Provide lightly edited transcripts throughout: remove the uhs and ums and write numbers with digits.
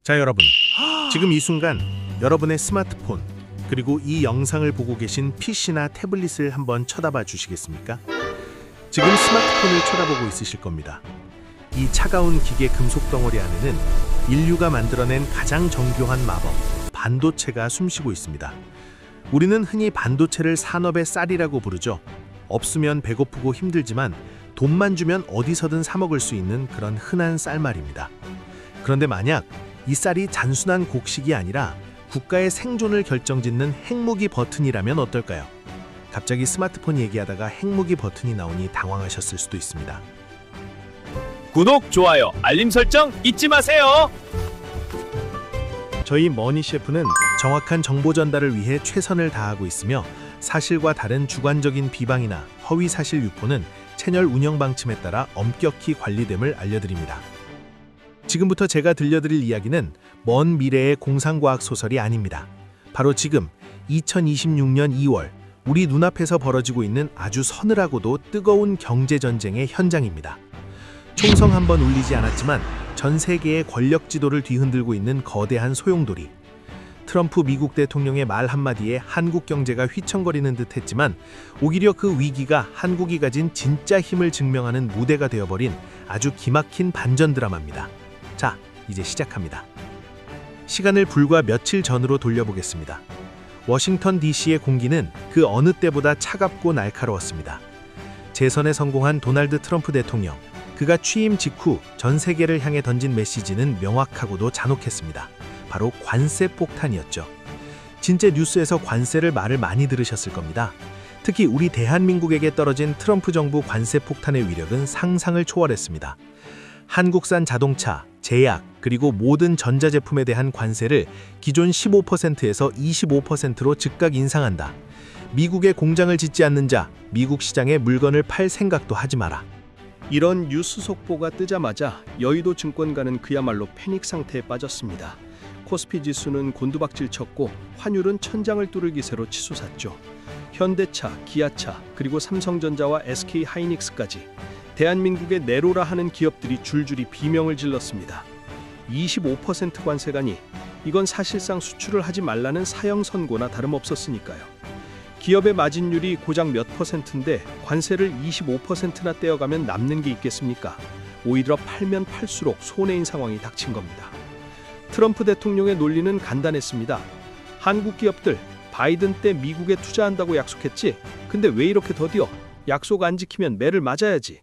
자, 여러분. 지금 이 순간 여러분의 스마트폰 그리고 이 영상을 보고 계신 PC나 태블릿을 한번 쳐다봐 주시겠습니까? 지금 스마트폰을 쳐다보고 있으실 겁니다. 이 차가운 기계 금속 덩어리 안에는 인류가 만들어낸 가장 정교한 마법, 반도체가 숨쉬고 있습니다. 우리는 흔히 반도체를 산업의 쌀이라고 부르죠. 없으면 배고프고 힘들지만 돈만 주면 어디서든 사 먹을 수 있는 그런 흔한 쌀 말입니다. 그런데 만약 이 쌀이 단순한 곡식이 아니라 국가의 생존을 결정짓는 핵무기 버튼이라면 어떨까요? 갑자기 스마트폰 얘기하다가 핵무기 버튼이 나오니 당황하셨을 수도 있습니다. 구독, 좋아요, 알림 설정 잊지 마세요. 저희 머니 셰프는 정확한 정보 전달을 위해 최선을 다하고 있으며 사실과 다른 주관적인 비방이나 허위 사실 유포는 채널 운영 방침에 따라 엄격히 관리됨을 알려드립니다. 지금부터 제가 들려드릴 이야기는 먼 미래의 공상과학 소설이 아닙니다. 바로 지금 2026년 2월 우리 눈앞에서 벌어지고 있는 아주 서늘하고도 뜨거운 경제전쟁의 현장입니다. 총성 한 번 울리지 않았지만 전 세계의 권력 지도를 뒤흔들고 있는 거대한 소용돌이. 트럼프 미국 대통령의 말 한마디에 한국 경제가 휘청거리는 듯 했지만 오히려 그 위기가 한국이 가진 진짜 힘을 증명하는 무대가 되어버린 아주 기막힌 반전 드라마입니다. 자, 이제 시작합니다. 시간을 불과 며칠 전으로 돌려보겠습니다. 워싱턴 DC의 공기는 그 어느 때보다 차갑고 날카로웠습니다. 재선에 성공한 도널드 트럼프 대통령, 그가 취임 직후 전 세계를 향해 던진 메시지는 명확하고도 잔혹했습니다. 바로 관세 폭탄이었죠. 진짜 뉴스에서 관세를 말을 많이 들으셨을 겁니다. 특히 우리 대한민국에게 떨어진 트럼프 정부 관세 폭탄의 위력은 상상을 초월했습니다. 한국산 자동차, 제약, 그리고 모든 전자제품에 대한 관세를 기존 15%에서 25%로 즉각 인상한다. 미국에 공장을 짓지 않는 자, 미국 시장에 물건을 팔 생각도 하지 마라. 이런 뉴스 속보가 뜨자마자 여의도 증권가는 그야말로 패닉 상태에 빠졌습니다. 코스피 지수는 곤두박질 쳤고 환율은 천장을 뚫을 기세로 치솟았죠. 현대차, 기아차, 그리고 삼성전자와 SK하이닉스까지 대한민국의 내로라 하는 기업들이 줄줄이 비명을 질렀습니다. 25% 관세가니 이건 사실상 수출을 하지 말라는 사형 선고나 다름없었으니까요. 기업의 마진율이 고작 몇 %인데 관세를 25%나 떼어가면 남는 게 있겠습니까? 오히려 팔면 팔수록 손해인 상황이 닥친 겁니다. 트럼프 대통령의 논리는 간단했습니다. 한국 기업들, 바이든 때 미국에 투자한다고 약속했지? 근데 왜 이렇게 더디어? 약속 안 지키면 매를 맞아야지.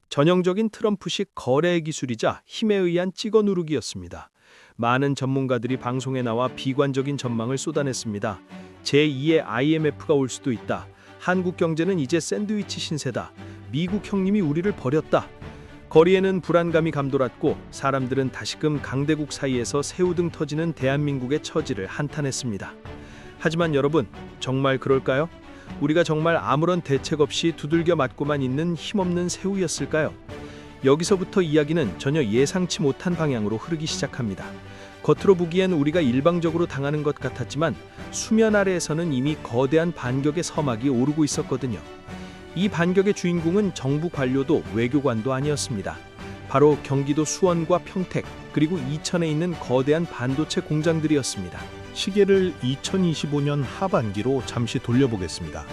전형적인 트럼프식 거래 기술이자 힘에 의한 찍어 누르기였습니다. 많은 전문가들이 방송에 나와 비관적인 전망을 쏟아냈습니다. 제2의 IMF가 올 수도 있다. 한국 경제는 이제 샌드위치 신세다. 미국 형님이 우리를 버렸다. 거리에는 불안감이 감돌았고 사람들은 다시금 강대국 사이에서 새우등 터지는 대한민국의 처지를 한탄했습니다. 하지만 여러분, 정말 그럴까요? 우리가 정말 아무런 대책 없이 두들겨 맞고만 있는 힘없는 새우였을까요? 여기서부터 이야기는 전혀 예상치 못한 방향으로 흐르기 시작합니다. 겉으로 보기엔 우리가 일방적으로 당하는 것 같았지만 수면 아래에서는 이미 거대한 반격의 서막이 오르고 있었거든요. 이 반격의 주인공은 정부 관료도 외교관도 아니었습니다. 바로 경기도 수원과 평택, 그리고 이천에 있는 거대한 반도체 공장들이었습니다. 시계를 2025년 하반기로 잠시 돌려보겠습니다.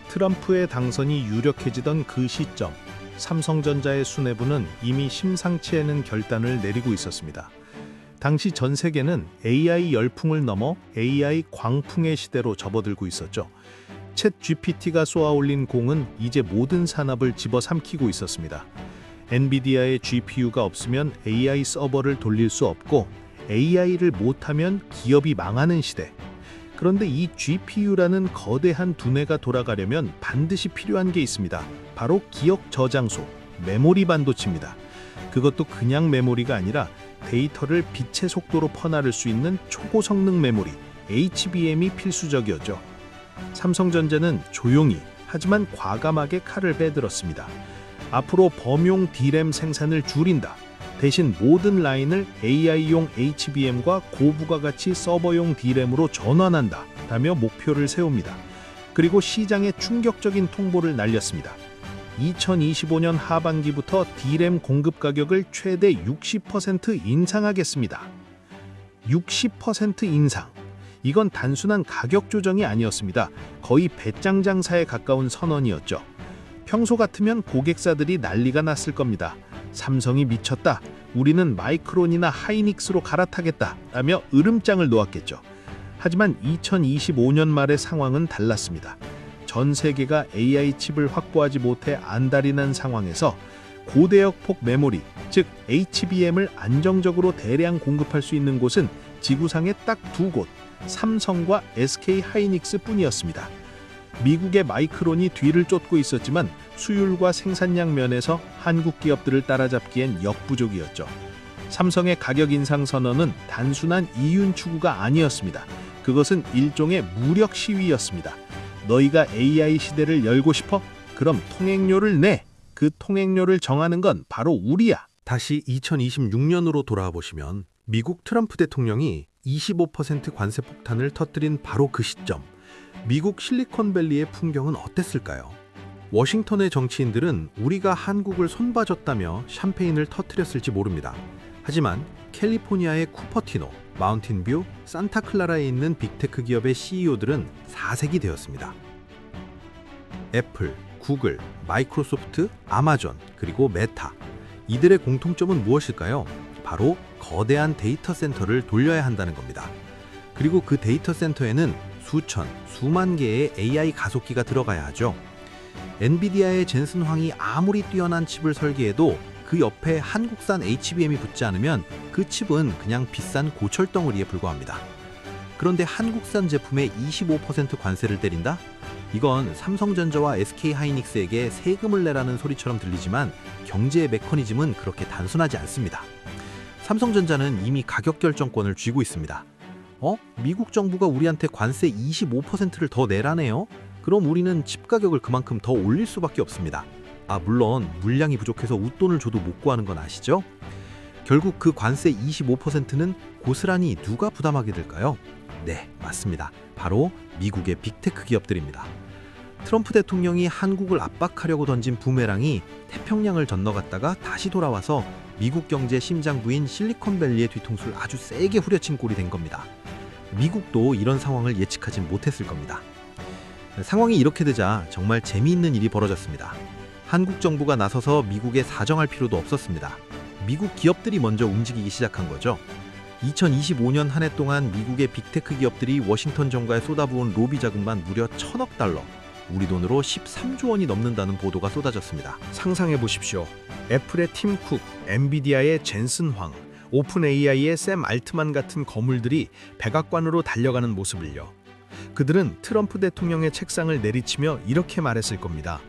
트럼프의 당선이 유력해지던 그 시점, 삼성전자의 수뇌부는 이미 심상치 않은 결단을 내리고 있었습니다. 당시 전 세계는 AI 열풍을 넘어 AI 광풍의 시대로 접어들고 있었죠. 챗 GPT가 쏘아올린 공은 이제 모든 산업을 집어삼키고 있었습니다. 엔비디아의 GPU가 없으면 AI 서버를 돌릴 수 없고 AI를 못하면 기업이 망하는 시대. 그런데 이 GPU라는 거대한 두뇌가 돌아가려면 반드시 필요한 게 있습니다. 바로 기억 저장소, 메모리 반도체입니다. 그것도 그냥 메모리가 아니라 데이터를 빛의 속도로 퍼나를 수 있는 초고성능 메모리, HBM이 필수적이었죠. 삼성전자는 조용히 하지만 과감하게 칼을 빼들었습니다. 앞으로 범용 D램 생산을 줄인다. 대신 모든 라인을 AI용 HBM과 고부가가치 서버용 D램으로 전환한다 라며 목표를 세웁니다. 그리고 시장에 충격적인 통보를 날렸습니다. 2025년 하반기부터 D램 공급 가격을 최대 60% 인상하겠습니다. 60% 인상. 이건 단순한 가격 조정이 아니었습니다. 거의 배짱 장사에 가까운 선언이었죠. 평소 같으면 고객사들이 난리가 났을 겁니다. 삼성이 미쳤다. 우리는 마이크론이나 하이닉스로 갈아타겠다. 라며 으름장을 놓았겠죠. 하지만 2025년 말의 상황은 달랐습니다. 전 세계가 AI 칩을 확보하지 못해 안달이 난 상황에서 고대역 폭 메모리, 즉 HBM을 안정적으로 대량 공급할 수 있는 곳은 지구상에 딱 두 곳, 삼성과 SK 하이닉스 뿐이었습니다. 미국의 마이크론이 뒤를 쫓고 있었지만 수율과 생산량 면에서 한국 기업들을 따라잡기엔 역부족이었죠. 삼성의 가격 인상 선언은 단순한 이윤 추구가 아니었습니다. 그것은 일종의 무력 시위였습니다. 너희가 AI 시대를 열고 싶어? 그럼 통행료를 내! 그 통행료를 정하는 건 바로 우리야! 다시 2026년으로 돌아와 보시면 미국 트럼프 대통령이 25% 관세 폭탄을 터뜨린 바로 그 시점, 미국 실리콘밸리의 풍경은 어땠을까요? 워싱턴의 정치인들은 우리가 한국을 손봐줬다며 샴페인을 터뜨렸을지 모릅니다. 하지만 캘리포니아의 쿠퍼티노, 마운틴뷰, 산타클라라에 있는 빅테크 기업의 CEO들은 사색이 되었습니다. 애플, 구글, 마이크로소프트, 아마존, 그리고 메타. 이들의 공통점은 무엇일까요? 바로 거대한 데이터 센터를 돌려야 한다는 겁니다. 그리고 그 데이터 센터에는 수천, 수만 개의 AI 가속기가 들어가야 하죠. 엔비디아의 젠슨 황이 아무리 뛰어난 칩을 설계해도 그 옆에 한국산 HBM이 붙지 않으면 그 칩은 그냥 비싼 고철덩어리에 불과합니다. 그런데 한국산 제품에 25% 관세를 때린다? 이건 삼성전자와 SK하이닉스에게 세금을 내라는 소리처럼 들리지만 경제의 메커니즘은 그렇게 단순하지 않습니다. 삼성전자는 이미 가격 결정권을 쥐고 있습니다. 미국 정부가 우리한테 관세 25%를 더 내라네요? 그럼 우리는 칩 가격을 그만큼 더 올릴 수밖에 없습니다. 물론 물량이 부족해서 웃돈을 줘도 못 구하는 건 아시죠? 결국 그 관세 25%는 고스란히 누가 부담하게 될까요? 네, 맞습니다. 바로 미국의 빅테크 기업들입니다. 트럼프 대통령이 한국을 압박하려고 던진 부메랑이 태평양을 건너갔다가 다시 돌아와서 미국 경제 심장부인 실리콘밸리의 뒤통수를 아주 세게 후려친 꼴이 된 겁니다. 미국도 이런 상황을 예측하진 못했을 겁니다. 상황이 이렇게 되자 정말 재미있는 일이 벌어졌습니다. 한국 정부가 나서서 미국에 사정할 필요도 없었습니다. 미국 기업들이 먼저 움직이기 시작한 거죠. 2025년 한 해 동안 미국의 빅테크 기업들이 워싱턴 정가에 쏟아부은 로비 자금만 무려 1,000억 달러, 우리 돈으로 13조 원이 넘는다는 보도가 쏟아졌습니다. 상상해 보십시오. 애플의 팀 쿡, 엔비디아의 젠슨 황, 오픈 AI의 샘 알트만 같은 거물들이 백악관으로 달려가는 모습을요. 그들은 트럼프 대통령의 책상을 내리치며 이렇게 말했을 겁니다.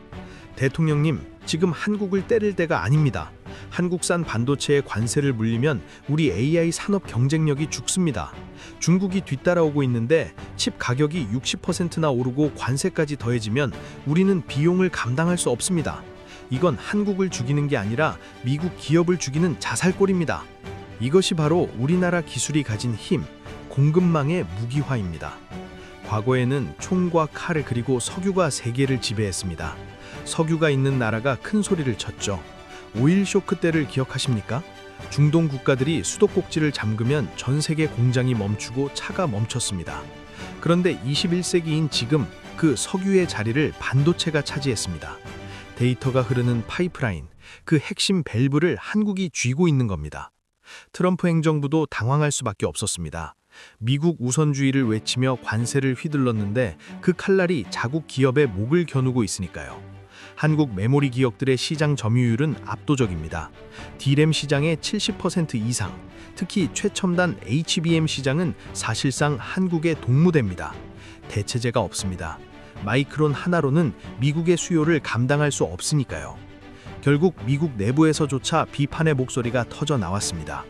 대통령님, 지금 한국을 때릴 때가 아닙니다. 한국산 반도체에 관세를 물리면 우리 AI 산업 경쟁력이 죽습니다. 중국이 뒤따라오고 있는데 칩 가격이 60%나 오르고 관세까지 더해지면 우리는 비용을 감당할 수 없습니다. 이건 한국을 죽이는 게 아니라 미국 기업을 죽이는 자살골입니다. 이것이 바로 우리나라 기술이 가진 힘, 공급망의 무기화입니다. 과거에는 총과 칼 그리고 석유가 세계를 지배했습니다. 석유가 있는 나라가 큰 소리를 쳤죠. 오일 쇼크 때를 기억하십니까? 중동 국가들이 수도꼭지를 잠그면 전 세계 공장이 멈추고 차가 멈췄습니다. 그런데 21세기인 지금 그 석유의 자리를 반도체가 차지했습니다. 데이터가 흐르는 파이프라인, 그 핵심 밸브를 한국이 쥐고 있는 겁니다. 트럼프 행정부도 당황할 수밖에 없었습니다. 미국 우선주의를 외치며 관세를 휘둘렀는데 그 칼날이 자국 기업의 목을 겨누고 있으니까요. 한국 메모리 기업들의 시장 점유율은 압도적입니다. D램 시장의 70% 이상, 특히 최첨단 HBM 시장은 사실상 한국의 동무대입니다. 대체제가 없습니다. 마이크론 하나로는 미국의 수요를 감당할 수 없으니까요. 결국 미국 내부에서조차 비판의 목소리가 터져 나왔습니다.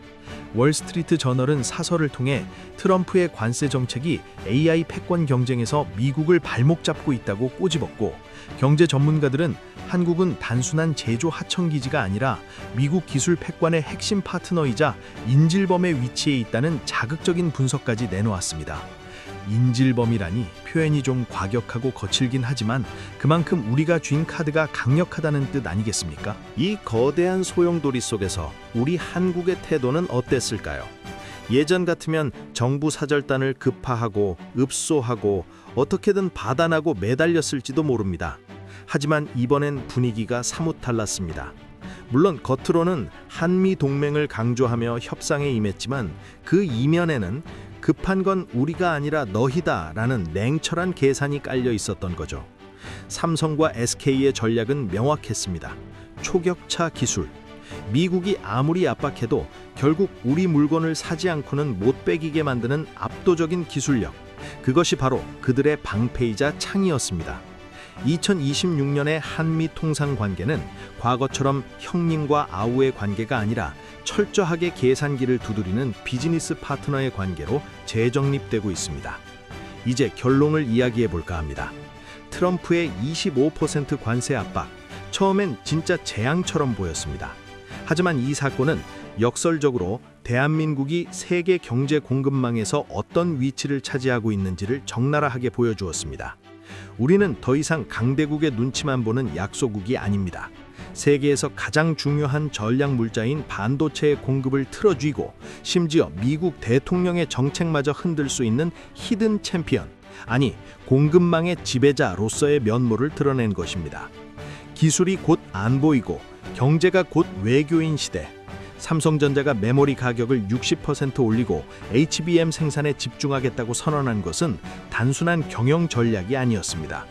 월스트리트 저널은 사설을 통해 트럼프의 관세 정책이 AI 패권 경쟁에서 미국을 발목 잡고 있다고 꼬집었고, 경제 전문가들은 한국은 단순한 제조 하청 기지가 아니라 미국 기술 패권의 핵심 파트너이자 인질범의 위치에 있다는 자극적인 분석까지 내놓았습니다. 인질범이라니 표현이 좀 과격하고 거칠긴 하지만 그만큼 우리가 쥔 카드가 강력하다는 뜻 아니겠습니까? 이 거대한 소용돌이 속에서 우리 한국의 태도는 어땠을까요? 예전 같으면 정부 사절단을 급파하고 읍소하고 어떻게든 받아나고 매달렸을지도 모릅니다. 하지만 이번엔 분위기가 사뭇 달랐습니다. 물론 겉으로는 한미 동맹을 강조하며 협상에 임했지만 그 이면에는 급한 건 우리가 아니라 너희다라는 냉철한 계산이 깔려 있었던 거죠. 삼성과 SK의 전략은 명확했습니다. 초격차 기술. 미국이 아무리 압박해도 결국 우리 물건을 사지 않고는 못 빼기게 만드는 압도적인 기술력. 그것이 바로 그들의 방패이자 창이었습니다. 2026년의 한미 통상 관계는 과거처럼 형님과 아우의 관계가 아니라 철저하게 계산기를 두드리는 비즈니스 파트너의 관계로 재정립되고 있습니다. 이제 결론을 이야기해 볼까 합니다. 트럼프의 25% 관세 압박, 처음엔 진짜 재앙처럼 보였습니다. 하지만 이 사건은 역설적으로 대한민국이 세계 경제 공급망에서 어떤 위치를 차지하고 있는지를 적나라하게 보여주었습니다. 우리는 더 이상 강대국의 눈치만 보는 약소국이 아닙니다. 세계에서 가장 중요한 전략 물자인 반도체의 공급을 틀어쥐고 심지어 미국 대통령의 정책마저 흔들 수 있는 히든 챔피언, 아니 공급망의 지배자로서의 면모를 드러낸 것입니다. 기술이 곧 안 보이고 경제가 곧 외교인 시대. 삼성전자가 메모리 가격을 60% 올리고 HBM 생산에 집중하겠다고 선언한 것은 단순한 경영 전략이 아니었습니다.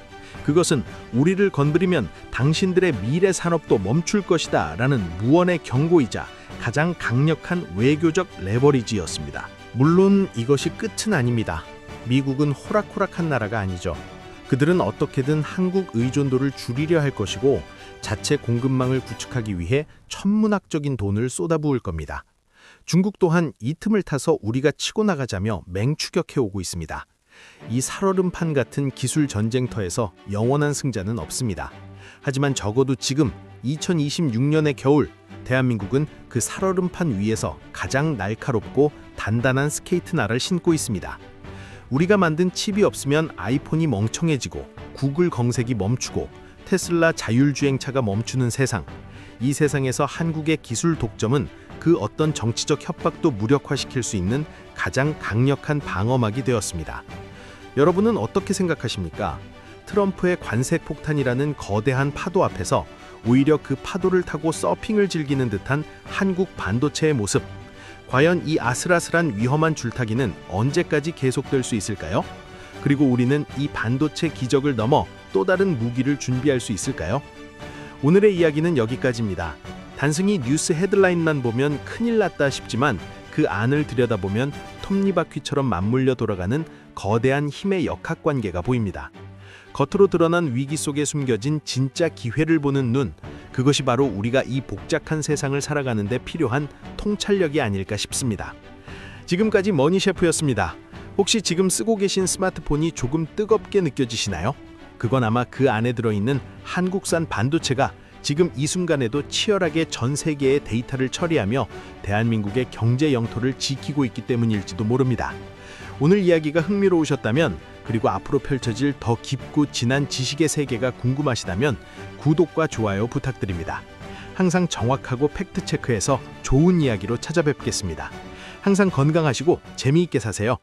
그것은 우리를 건드리면 당신들의 미래 산업도 멈출 것이다 라는 무언의 경고이자 가장 강력한 외교적 레버리지였습니다. 물론 이것이 끝은 아닙니다. 미국은 호락호락한 나라가 아니죠. 그들은 어떻게든 한국 의존도를 줄이려 할 것이고 자체 공급망을 구축하기 위해 천문학적인 돈을 쏟아부을 겁니다. 중국 또한 이 틈을 타서 우리가 치고 나가자며 맹추격해오고 있습니다. 이 살얼음판 같은 기술 전쟁터에서 영원한 승자는 없습니다. 하지만 적어도 지금 2026년의 겨울, 대한민국은 그 살얼음판 위에서 가장 날카롭고 단단한 스케이트날을 신고 있습니다. 우리가 만든 칩이 없으면 아이폰이 멍청해지고 구글 검색이 멈추고 테슬라 자율주행차가 멈추는 세상. 이 세상에서 한국의 기술 독점은 그 어떤 정치적 협박도 무력화시킬 수 있는 가장 강력한 방어막이 되었습니다. 여러분은 어떻게 생각하십니까? 트럼프의 관세 폭탄이라는 거대한 파도 앞에서 오히려 그 파도를 타고 서핑을 즐기는 듯한 한국 반도체의 모습. 과연 이 아슬아슬한 위험한 줄타기는 언제까지 계속될 수 있을까요? 그리고 우리는 이 반도체 기적을 넘어 또 다른 무기를 준비할 수 있을까요? 오늘의 이야기는 여기까지입니다. 단순히 뉴스 헤드라인만 보면 큰일 났다 싶지만 그 안을 들여다보면 톱니바퀴처럼 맞물려 돌아가는 거대한 힘의 역학관계가 보입니다. 겉으로 드러난 위기 속에 숨겨진 진짜 기회를 보는 눈, 그것이 바로 우리가 이 복잡한 세상을 살아가는 데 필요한 통찰력이 아닐까 싶습니다. 지금까지 머니셰프였습니다. 혹시 지금 쓰고 계신 스마트폰이 조금 뜨겁게 느껴지시나요? 그건 아마 그 안에 들어있는 한국산 반도체가 지금 이 순간에도 치열하게 전 세계의 데이터를 처리하며 대한민국의 경제 영토를 지키고 있기 때문일지도 모릅니다. 오늘 이야기가 흥미로우셨다면, 그리고 앞으로 펼쳐질 더 깊고 진한 지식의 세계가 궁금하시다면 구독과 좋아요 부탁드립니다. 항상 정확하고 팩트체크해서 좋은 이야기로 찾아뵙겠습니다. 항상 건강하시고 재미있게 사세요.